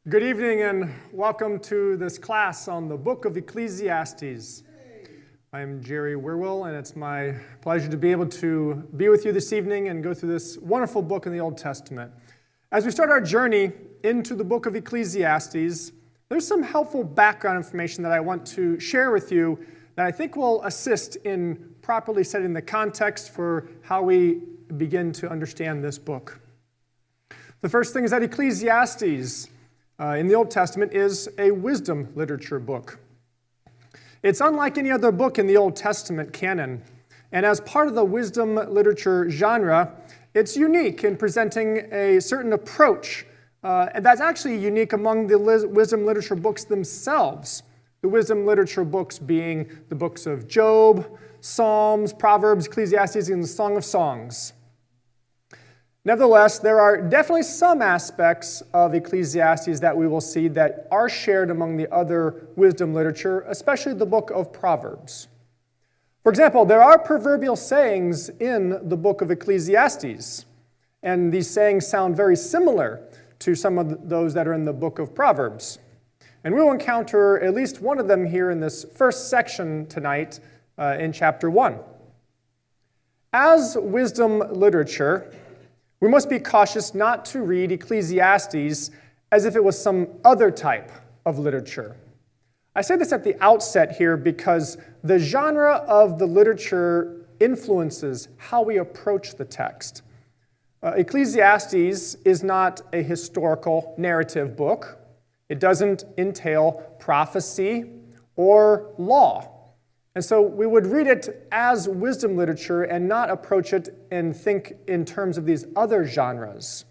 Good evening and welcome to this class on the book of Ecclesiastes. I'm Jerry Wierwille, and it's my pleasure to be able to be with you this evening and go through this wonderful book in the Old Testament. As we start our journey into the book of Ecclesiastes, there's some helpful background information that I want to share with you that I think will assist in properly setting the context for how we begin to understand this book. The first thing is that Ecclesiastes in the Old Testament is a wisdom literature book. It's unlike any other book in the Old Testament canon, and as part of the wisdom literature genre, it's unique in presenting a certain approach, and that's actually unique among the wisdom literature books themselves. The wisdom literature books being the books of Job, Psalms, Proverbs, Ecclesiastes, and the Song of Songs. Nevertheless, there are definitely some aspects of Ecclesiastes that we will see that are shared among the other wisdom literature, especially the book of Proverbs. For example, there are proverbial sayings in the book of Ecclesiastes, and these sayings sound very similar to some of those that are in the book of Proverbs. And we will encounter at least one of them here in this first section tonight in chapter 1. As wisdom literature, we must be cautious not to read Ecclesiastes as if it was some other type of literature. I say this at the outset here because the genre of the literature influences how we approach the text. Ecclesiastes is not a historical narrative book. It doesn't entail prophecy or law. And so we would read it as wisdom literature and not approach it and think in terms of these other genres.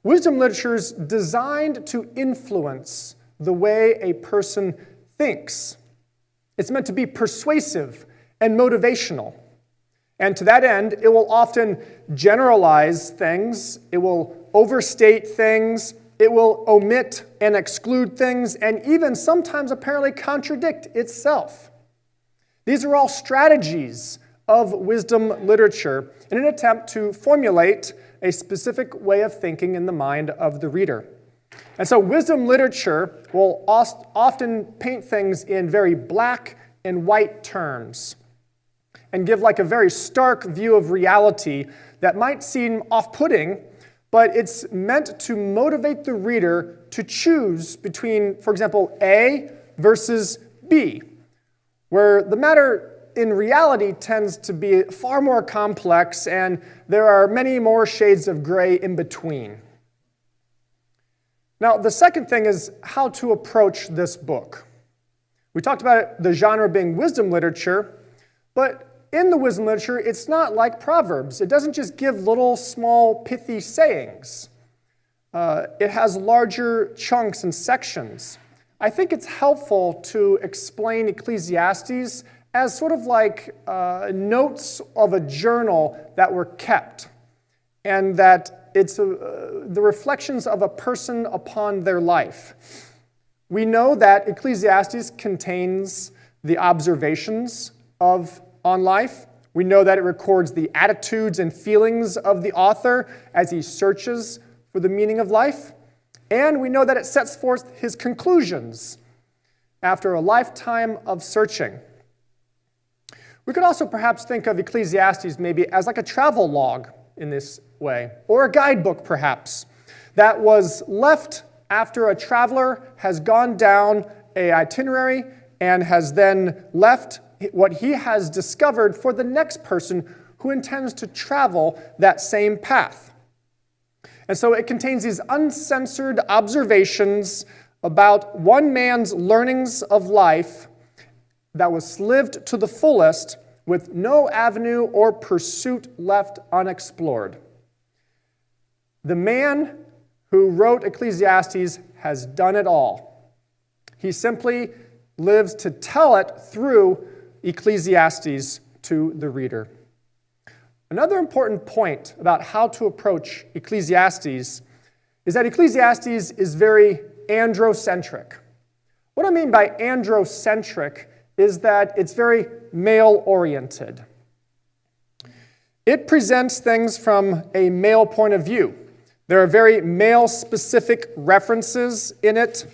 Wisdom literature is designed to influence the way a person thinks. It's meant to be persuasive and motivational. And to that end, it will often generalize things, it will overstate things, it will omit and exclude things, and even sometimes apparently contradict itself. These are all strategies of wisdom literature in an attempt to formulate a specific way of thinking in the mind of the reader. And so wisdom literature will often paint things in very black and white terms and give like a very stark view of reality that might seem off-putting, but it's meant to motivate the reader to choose between, for example, A versus B, where the matter in reality tends to be far more complex and there are many more shades of gray in between. Now, the second thing is how to approach this book. We talked about the genre being wisdom literature, but in the wisdom literature, it's not like Proverbs. It doesn't just give little, small, pithy sayings. It has larger chunks and sections. I think it's helpful to explain Ecclesiastes as sort of like notes of a journal that were kept, and that it's the reflections of a person upon their life. We know that Ecclesiastes contains the observations on life. We know that it records the attitudes and feelings of the author as he searches for the meaning of life. And we know that it sets forth his conclusions after a lifetime of searching. We could also perhaps think of Ecclesiastes maybe as like a travel log in this way, or a guidebook perhaps, that was left after a traveler has gone down an itinerary and has then left what he has discovered for the next person who intends to travel that same path. And so it contains these uncensored observations about one man's learnings of life that was lived to the fullest with no avenue or pursuit left unexplored. The man who wrote Ecclesiastes has done it all. He simply lives to tell it through Ecclesiastes to the reader. Another important point about how to approach Ecclesiastes is that Ecclesiastes is very androcentric. What I mean by androcentric is that it's very male-oriented. It presents things from a male point of view. There are very male-specific references in it.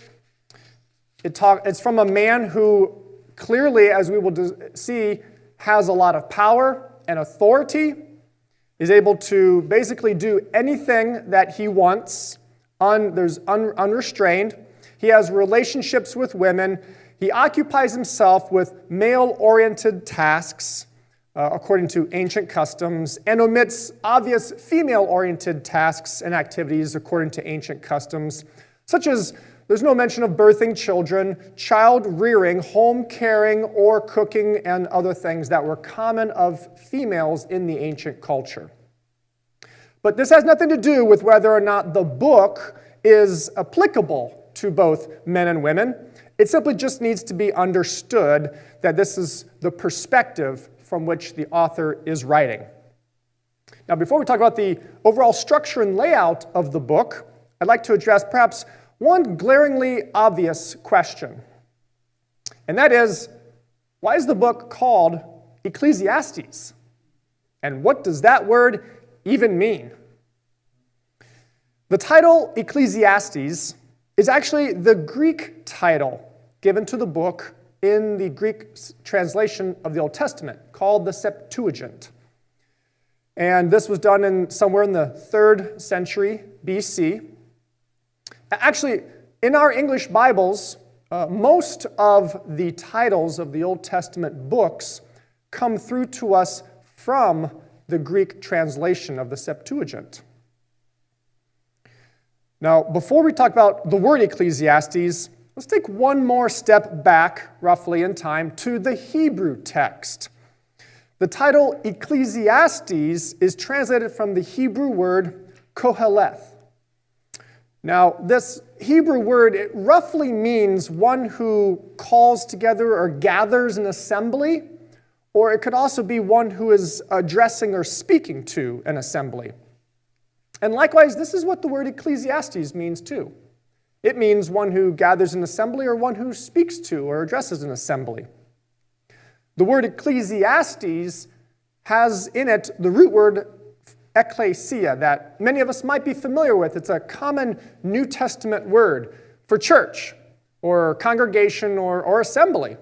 It's from a man who clearly, as we will see, has a lot of power and authority, is able to basically do anything that he wants, unrestrained. He has relationships with women. He occupies himself with male-oriented tasks, according to ancient customs, and omits obvious female-oriented tasks and activities according to ancient customs, such as there's no mention of birthing children, child rearing, home caring, or cooking, and other things that were common of females in the ancient culture. But this has nothing to do with whether or not the book is applicable to both men and women. It simply just needs to be understood that this is the perspective from which the author is writing. Now, before we talk about the overall structure and layout of the book, I'd like to address perhaps one glaringly obvious question. And that is, why is the book called Ecclesiastes? And what does that word even mean? The title Ecclesiastes is actually the Greek title given to the book in the Greek translation of the Old Testament, called the Septuagint. And this was done somewhere in the 3rd century BC. Actually, in our English Bibles, most of the titles of the Old Testament books come through to us from the Greek translation of the Septuagint. Now, before we talk about the word Ecclesiastes, let's take one more step back, roughly in time, to the Hebrew text. The title Ecclesiastes is translated from the Hebrew word Koheleth. Now, this Hebrew word, it roughly means one who calls together or gathers an assembly, or it could also be one who is addressing or speaking to an assembly. And likewise, this is what the word Ecclesiastes means too. It means one who gathers an assembly or one who speaks to or addresses an assembly. The word Ecclesiastes has in it the root word ecclesia that many of us might be familiar with. It's a common New Testament word for church or congregation or assembly.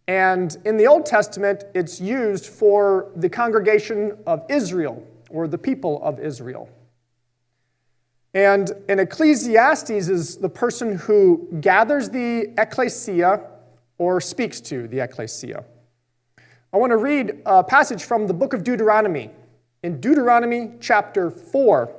And in the Old Testament, it's used for the congregation of Israel or the people of Israel. And an Ecclesiastes is the person who gathers the ecclesia or speaks to the ecclesia. I want to read a passage from the book of Deuteronomy. In Deuteronomy chapter 4,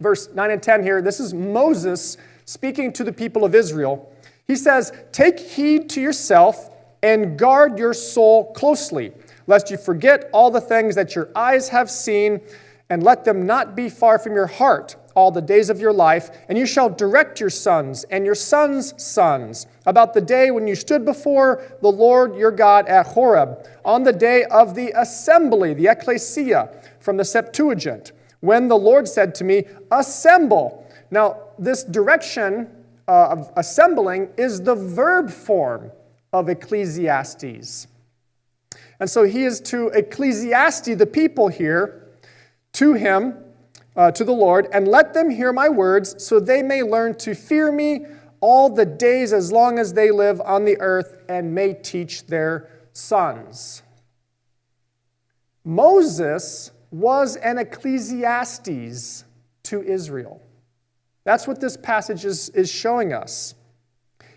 verse 9 and 10 here, this is Moses speaking to the people of Israel. He says, "Take heed to yourself and guard your soul closely, lest you forget all the things that your eyes have seen, and let them not be far from your heart all the days of your life, and you shall direct your sons and your sons' sons about the day when you stood before the Lord your God at Horeb, on the day of the assembly," the ecclesia, from the Septuagint, "when the Lord said to me, 'Assemble.'" Now, this direction of assembling is the verb form of Ecclesiastes. And so he is to Ecclesiastes, the people here, to him, to the Lord, "and let them hear my words, so they may learn to fear me all the days as long as they live on the earth, and may teach their sons." Moses was an Ecclesiastes to Israel. That's what this passage is showing us.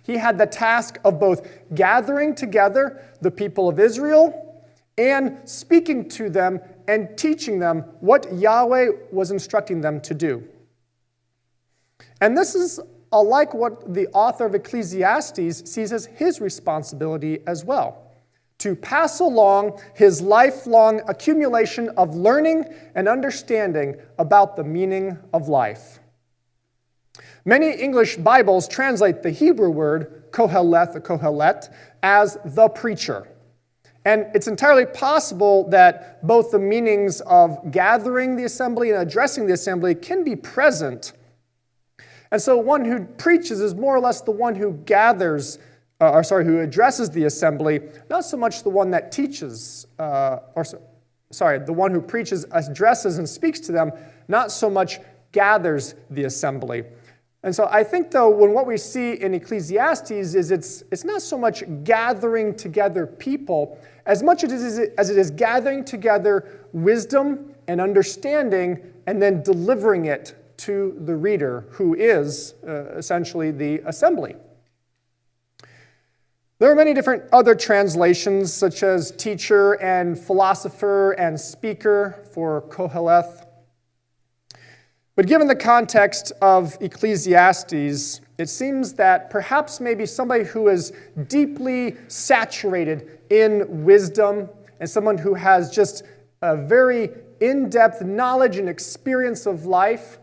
He had the task of both gathering together the people of Israel and speaking to them and teaching them what Yahweh was instructing them to do. And this is like what the author of Ecclesiastes sees as his responsibility as well, to pass along his lifelong accumulation of learning and understanding about the meaning of life. Many English Bibles translate the Hebrew word koheleth or kohelet as the preacher. And it's entirely possible that both the meanings of gathering the assembly and addressing the assembly can be present. And so one who preaches is more or less the one who who addresses the assembly, not so much the one that teaches, the one who preaches, addresses, and speaks to them, not so much gathers the assembly. And so I think, though, when what we see in Ecclesiastes is it's not so much gathering together people as much as it is gathering together wisdom and understanding and then delivering it to the reader, who is essentially the assembly. There are many different other translations, such as teacher and philosopher and speaker for Koheleth. But given the context of Ecclesiastes, it seems that perhaps maybe somebody who is deeply saturated in wisdom and someone who has just a very in-depth knowledge and experience of life,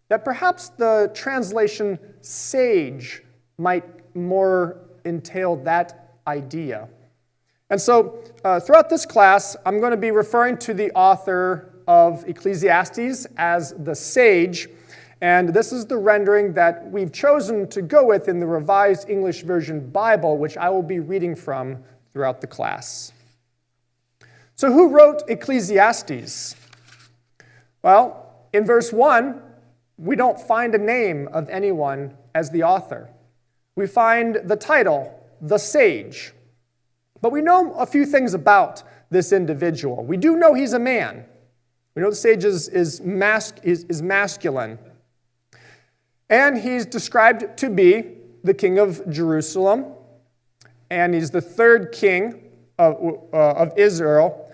that perhaps the translation sage might more entail that idea. And so throughout this class, I'm going to be referring to the author of Ecclesiastes as the sage, and this is the rendering that we've chosen to go with in the Revised English Version Bible, which I will be reading from throughout the class. So who wrote Ecclesiastes? Well, in verse 1, we don't find a name of anyone as the author. We find the title, the sage. But we know a few things about this individual. We do know he's a man. We know the sage is masculine. And he's described to be the king of Jerusalem. And he's the third king of Israel.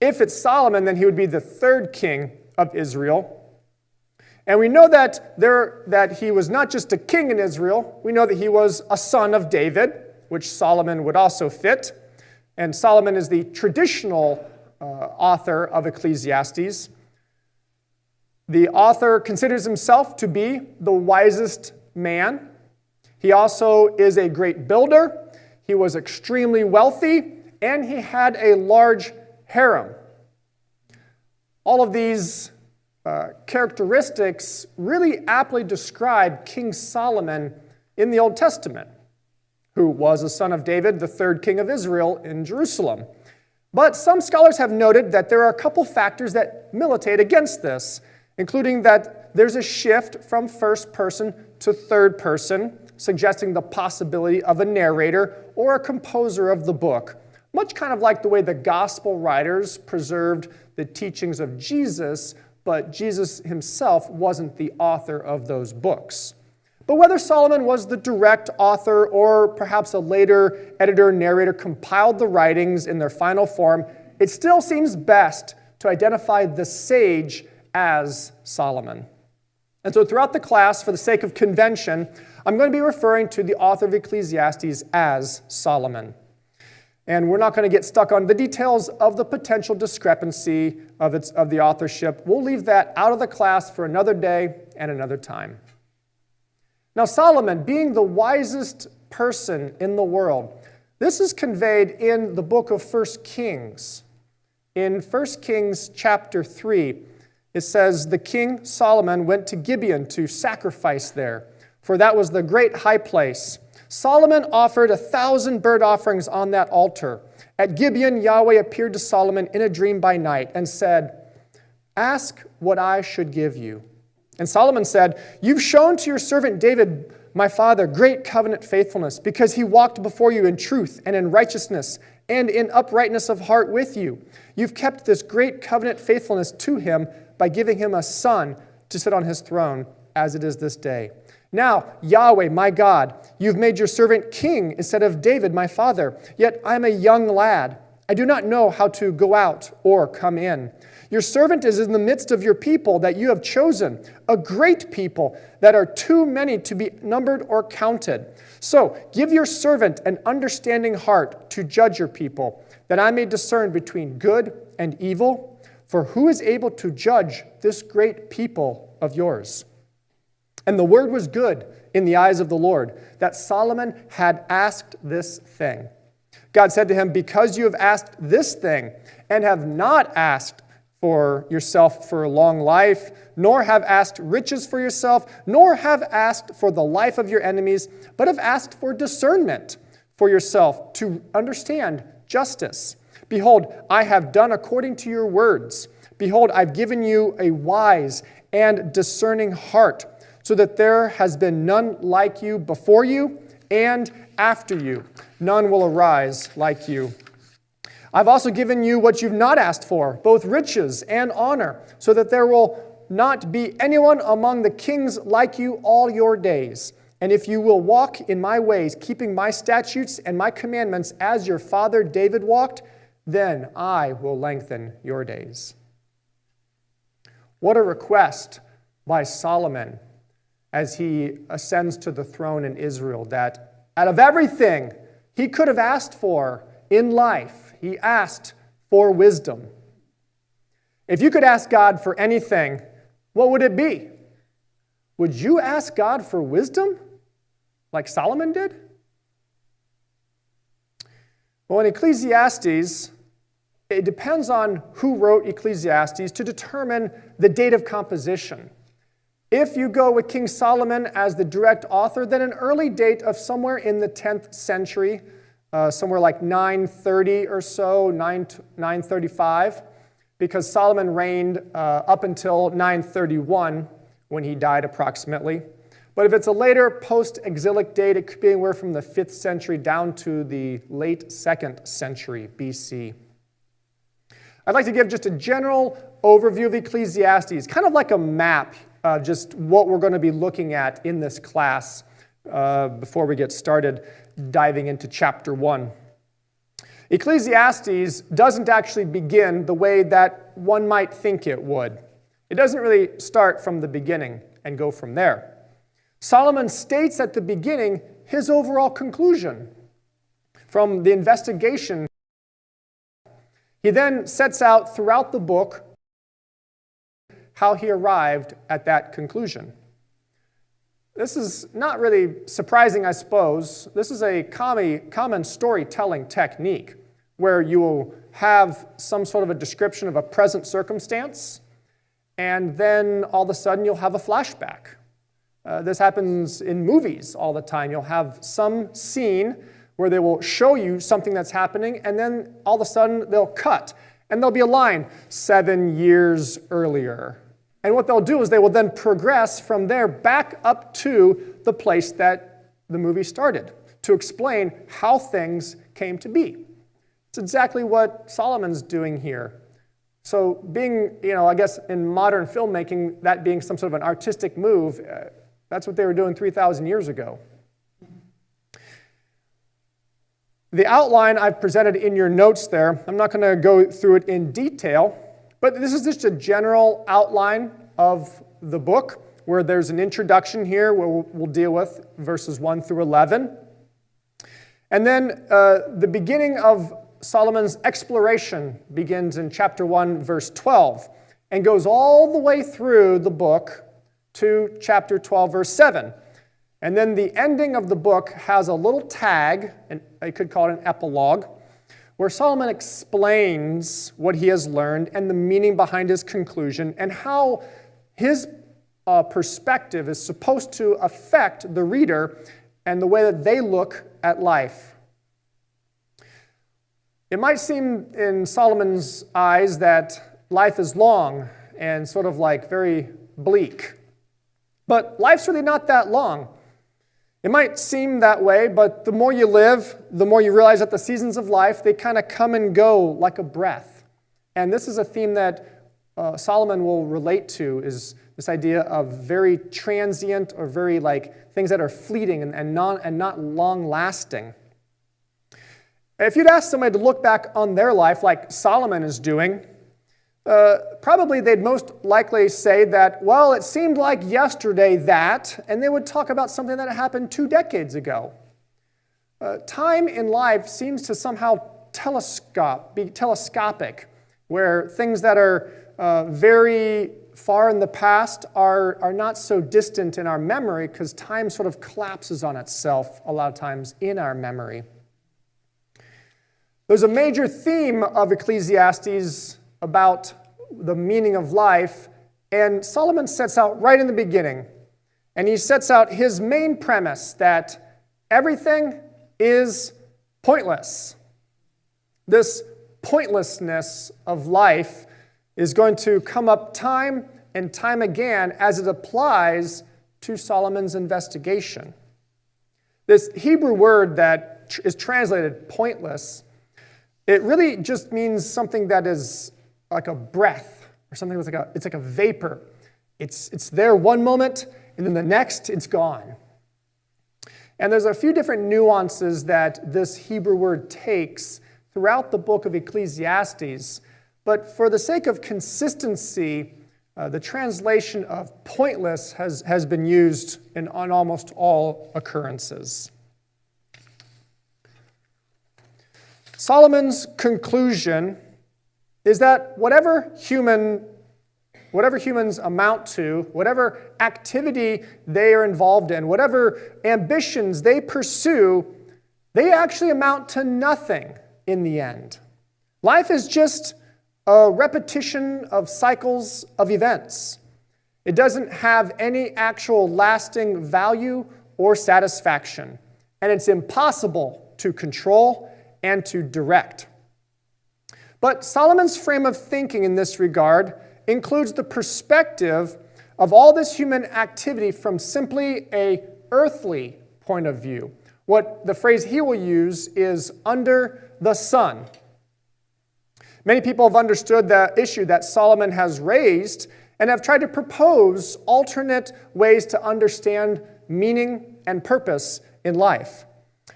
If it's Solomon, then he would be the third king of Israel. And we know that he was not just a king in Israel. We know that he was a son of David, which Solomon would also fit. And Solomon is the traditional author of Ecclesiastes. The author considers himself to be the wisest man. He also is a great builder. He was extremely wealthy, and he had a large harem. All of these characteristics really aptly describe King Solomon in the Old Testament, who was a son of David, the third king of Israel in Jerusalem. But some scholars have noted that there are a couple factors that militate against this, including that there's a shift from first person to third person, suggesting the possibility of a narrator or a composer of the book, much kind of like the way the gospel writers preserved the teachings of Jesus, but Jesus himself wasn't the author of those books. But whether Solomon was the direct author or perhaps a later editor-narrator compiled the writings in their final form, it still seems best to identify the sage as Solomon. And so throughout the class, for the sake of convention, I'm going to be referring to the author of Ecclesiastes as Solomon. And we're not going to get stuck on the details of the potential discrepancy of the authorship. We'll leave that out of the class for another day and another time. Now, Solomon, being the wisest person in the world, this is conveyed in the book of 1 Kings. In 1 Kings chapter 3, it says, "The king Solomon went to Gibeon to sacrifice there, for that was the great high place. Solomon offered 1,000 burnt offerings on that altar. At Gibeon, Yahweh appeared to Solomon in a dream by night and said, 'Ask what I should give you.' And Solomon said, 'You've shown to your servant David, my father, great covenant faithfulness, because he walked before you in truth and in righteousness and in uprightness of heart with you. You've kept this great covenant faithfulness to him by giving him a son to sit on his throne, as it is this day. Now, Yahweh, my God, you've made your servant king instead of David, my father. Yet I am a young lad. I do not know how to go out or come in. Your servant is in the midst of your people that you have chosen, a great people that are too many to be numbered or counted. So give your servant an understanding heart to judge your people, that I may discern between good and evil. For who is able to judge this great people of yours?' And the word was good in the eyes of the Lord, that Solomon had asked this thing. God said to him, 'Because you have asked this thing, and have not asked for yourself for a long life, nor have asked riches for yourself, nor have asked for the life of your enemies, but have asked for discernment for yourself to understand justice. Behold, I have done according to your words. Behold, I've given you a wise and discerning heart, so that there has been none like you before you and after you. None will arise like you. I've also given you what you've not asked for, both riches and honor, so that there will not be anyone among the kings like you all your days. And if you will walk in my ways, keeping my statutes and my commandments as your father David walked, then I will lengthen your days. What a request by Solomon as he ascends to the throne in Israel, that out of everything he could have asked for in life, he asked for wisdom. If you could ask God for anything, what would it be? Would you ask God for wisdom like Solomon did? Well, in Ecclesiastes, it depends on who wrote Ecclesiastes to determine the date of composition. If you go with King Solomon as the direct author, then an early date of somewhere in the 10th century, somewhere like 930 or so, 935, because Solomon reigned up until 931 when he died approximately. But if it's a later post-exilic date, it could be anywhere from the 5th century down to the late 2nd century BC. I'd like to give just a general overview of Ecclesiastes, kind of like a map, just what we're going to be looking at in this class before we get started diving into chapter 1. Ecclesiastes doesn't actually begin the way that one might think it would. It doesn't really start from the beginning and go from there. Solomon states at the beginning his overall conclusion from the investigation. He then sets out throughout the book how he arrived at that conclusion. This is not really surprising, I suppose. This is a common storytelling technique where you will have some sort of a description of a present circumstance, and then all of a sudden you'll have a flashback. This happens in movies all the time. You'll have some scene where they will show you something that's happening, and then all of a sudden they'll cut, and there'll be a line, 7 years earlier. And what they'll do is they will then progress from there back up to the place that the movie started to explain how things came to be. It's exactly what Solomon's doing here. So being, I guess in modern filmmaking, that being some sort of an artistic move, that's what they were doing 3,000 years ago. The outline I've presented in your notes there, I'm not going to go through it in detail, but this is just a general outline of the book where there's an introduction here where we'll deal with verses 1 through 11. And then the beginning of Solomon's exploration begins in chapter 1, verse 12, and goes all the way through the book to chapter 12, verse 7. And then the ending of the book has a little tag, and I could call it an epilogue, where Solomon explains what he has learned and the meaning behind his conclusion and how his perspective is supposed to affect the reader and the way that they look at life. It might seem in Solomon's eyes that life is long and sort of like very bleak. But life's really not that long. It might seem that way, but the more you live, the more you realize that the seasons of life, they kind of come and go like a breath. And this is a theme that Solomon will relate to, is this idea of very transient or very like things that are fleeting and not long-lasting. If you'd ask somebody to look back on their life like Solomon is doing, probably they'd most likely say that, well, it seemed like yesterday that, and they would talk about something that happened 2 decades ago. Time in life seems to somehow be telescopic, where things that are very far in the past are not so distant in our memory because time sort of collapses on itself a lot of times in our memory. There's a major theme of Ecclesiastes about the meaning of life, and Solomon sets out right in the beginning, and he sets out his main premise that everything is pointless. This pointlessness of life is going to come up time and time again as it applies to Solomon's investigation. This Hebrew word that is translated pointless, it really just means something that is like a breath, or something that's like a vapor. It's there one moment, and then the next, it's gone. And there's a few different nuances that this Hebrew word takes throughout the book of Ecclesiastes, but for the sake of consistency, the translation of pointless has been used on almost all occurrences. Solomon's conclusion is that whatever humans amount to, whatever activity they are involved in, whatever ambitions they pursue, they actually amount to nothing in the end. Life is just a repetition of cycles of events. It doesn't have any actual lasting value or satisfaction, and it's impossible to control and to direct. But Solomon's frame of thinking in this regard includes the perspective of all this human activity from simply an earthly point of view. What the phrase he will use is under the sun. Many people have understood the issue that Solomon has raised and have tried to propose alternate ways to understand meaning and purpose in life.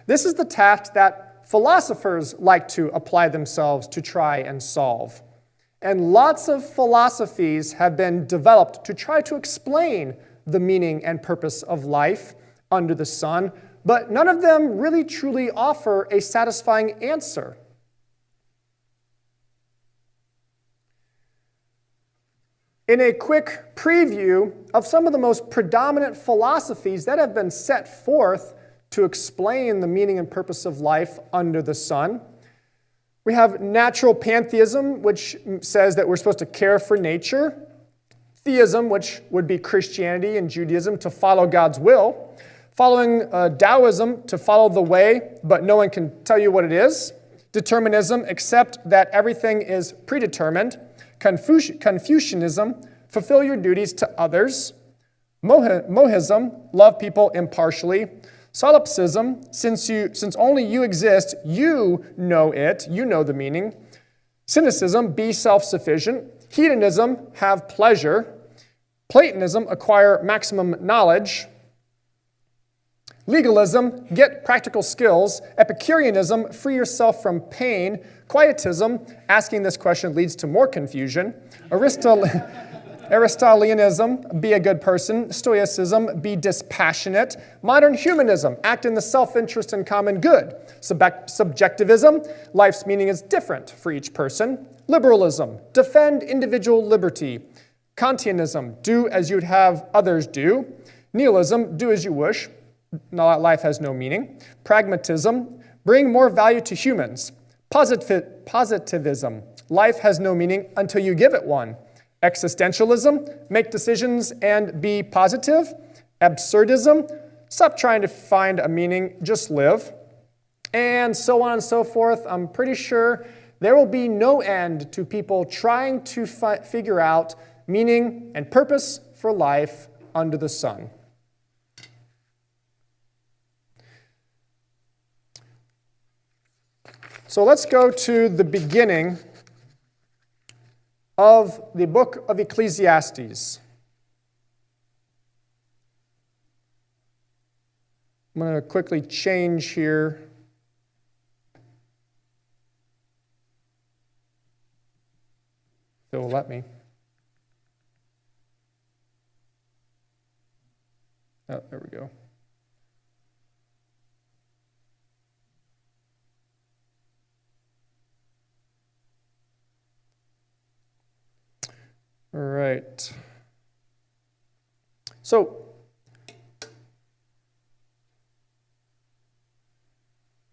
This is the task that philosophers like to apply themselves to try and solve. And lots of philosophies have been developed to try to explain the meaning and purpose of life under the sun, but none of them really truly offer a satisfying answer. In a quick preview of some of the most predominant philosophies that have been set forth to explain the meaning and purpose of life under the sun, we have natural pantheism, which says that we're supposed to care for nature. Theism, which would be Christianity and Judaism, to follow God's will. Following Taoism, to follow the way, but no one can tell you what it is. Determinism, accept that everything is predetermined. Confucianism, fulfill your duties to others. Mohism, love people impartially. Solipsism, since only you exist, you know it, you know the meaning. Cynicism, be self-sufficient. Hedonism, have pleasure. Platonism, acquire maximum knowledge. Legalism, get practical skills. Epicureanism, free yourself from pain. Quietism, asking this question leads to more confusion. Aristotelianism, be a good person. Stoicism, be dispassionate. Modern humanism, act in the self-interest and common good. Subjectivism, life's meaning is different for each person. Liberalism, defend individual liberty. Kantianism, do as you'd have others do. Nihilism, do as you wish. Life has no meaning. Pragmatism, bring more value to humans. Positivism, life has no meaning until you give it one. Existentialism, make decisions and be positive. Absurdism, stop trying to find a meaning, just live. And so on and so forth. I'm pretty sure there will be no end to people trying to figure out meaning and purpose for life under the sun. So let's go to the beginning of the book of Ecclesiastes. I'm going to quickly change here. If it will let me. Oh, there we go. All right. So,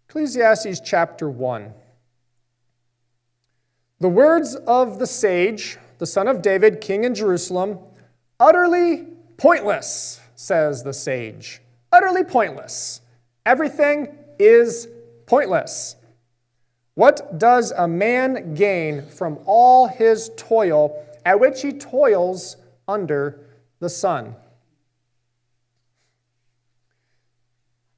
Ecclesiastes chapter 1. The words of the sage, the son of David, king in Jerusalem, utterly pointless, says the sage. Utterly pointless. Everything is pointless. What does a man gain from all his toil at which he toils under the sun?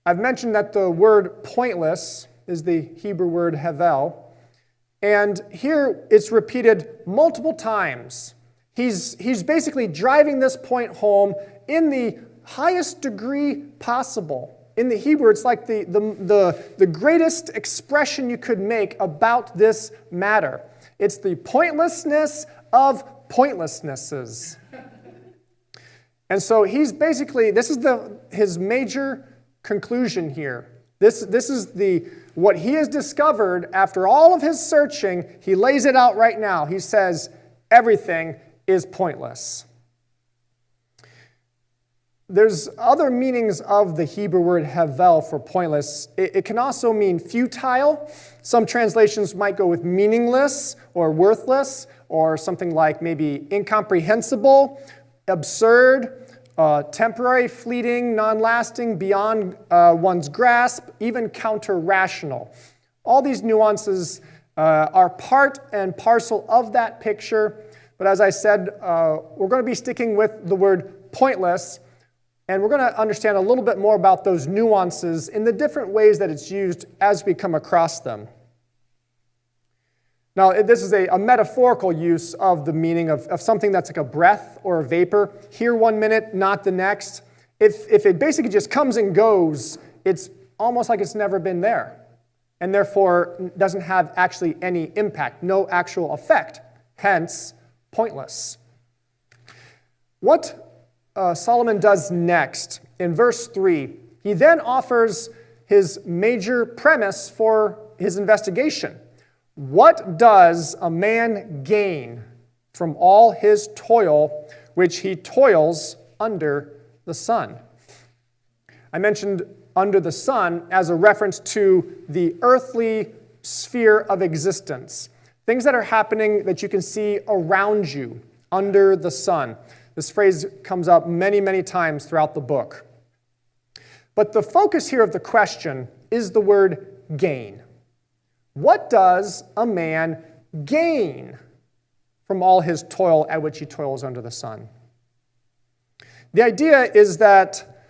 I've mentioned that the word pointless is the Hebrew word Havel, and here it's repeated multiple times. He's basically driving this point home in the highest degree possible. In the Hebrew, it's like the greatest expression you could make about this matter. It's the pointlessness of pointlessnesses. And so he's basically, this is his major conclusion here. This is what he has discovered after all of his searching. He lays it out right now. He says, everything is pointless. There's other meanings of the Hebrew word havel for pointless. It can also mean futile. Some translations might go with meaningless or worthless, or something like maybe incomprehensible, absurd, temporary, fleeting, non-lasting, beyond one's grasp, even counter-rational. All these nuances are part and parcel of that picture. But as I said, we're going to be sticking with the word pointless, and we're going to understand a little bit more about those nuances in the different ways that it's used as we come across them. Now, this is a metaphorical use of the meaning of something that's like a breath or a vapor. Here 1 minute, not the next. If it basically just comes and goes, it's almost like it's never been there, and therefore doesn't have actually any impact, no actual effect, hence pointless. What Solomon does next, in verse 3, he then offers his major premise for his investigation. What does a man gain from all his toil which he toils under the sun? I mentioned under the sun as a reference to the earthly sphere of existence. Things that are happening that you can see around you under the sun. This phrase comes up many, many times throughout the book. But the focus here of the question is the word gain. What does a man gain from all his toil at which he toils under the sun? The idea is that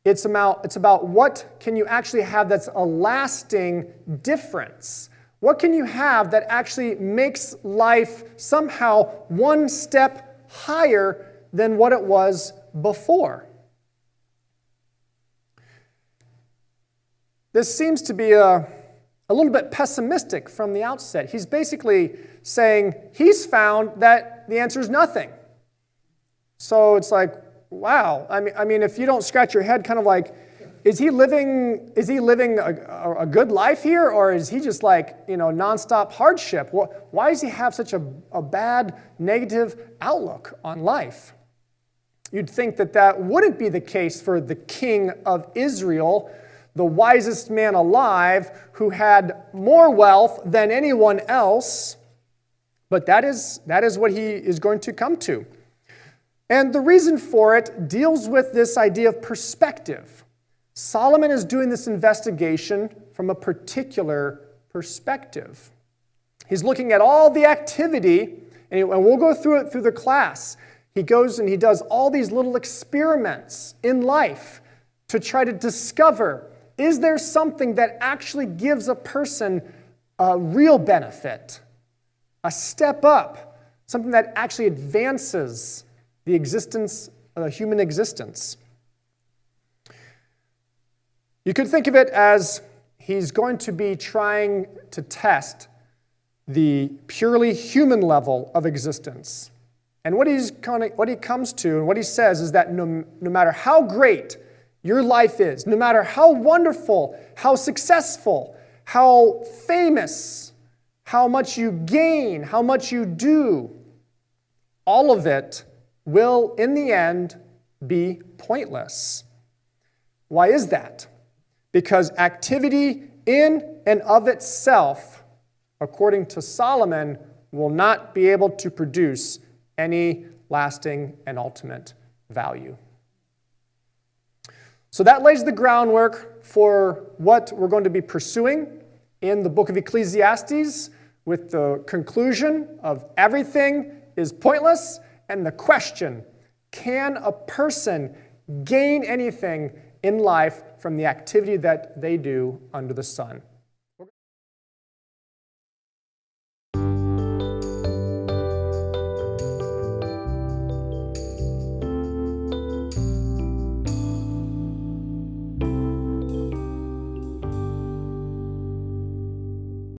it's about what can you actually have that's a lasting difference. What can you have that actually makes life somehow one step higher than what it was before? This seems to be a little bit pessimistic from the outset. He's basically saying he's found that the answer is nothing. So it's like, wow. I mean, if you don't scratch your head, kind of like, is he living a good life here, or is he just like, nonstop hardship? Why does he have such a bad, negative outlook on life? You'd think that wouldn't be the case for the king of Israel, the wisest man alive, who had more wealth than anyone else, but that is what he is going to come to. And the reason for it deals with this idea of perspective. Solomon is doing this investigation from a particular perspective. He's looking at all the activity, and we'll go through it through the class. He goes and he does all these little experiments in life to try to discover, is there something that actually gives a person a real benefit, a step up, something that actually advances the existence of the human existence? You could think of it as he's going to be trying to test the purely human level of existence. And what he comes to and what he says is that no matter how great your life is, no matter how wonderful, how successful, how famous, how much you gain, how much you do, all of it will, in the end, be pointless. Why is that? Because activity in and of itself, according to Solomon, will not be able to produce any lasting and ultimate value. So that lays the groundwork for what we're going to be pursuing in the book of Ecclesiastes with the conclusion of everything is pointless and the question, can a person gain anything in life from the activity that they do under the sun?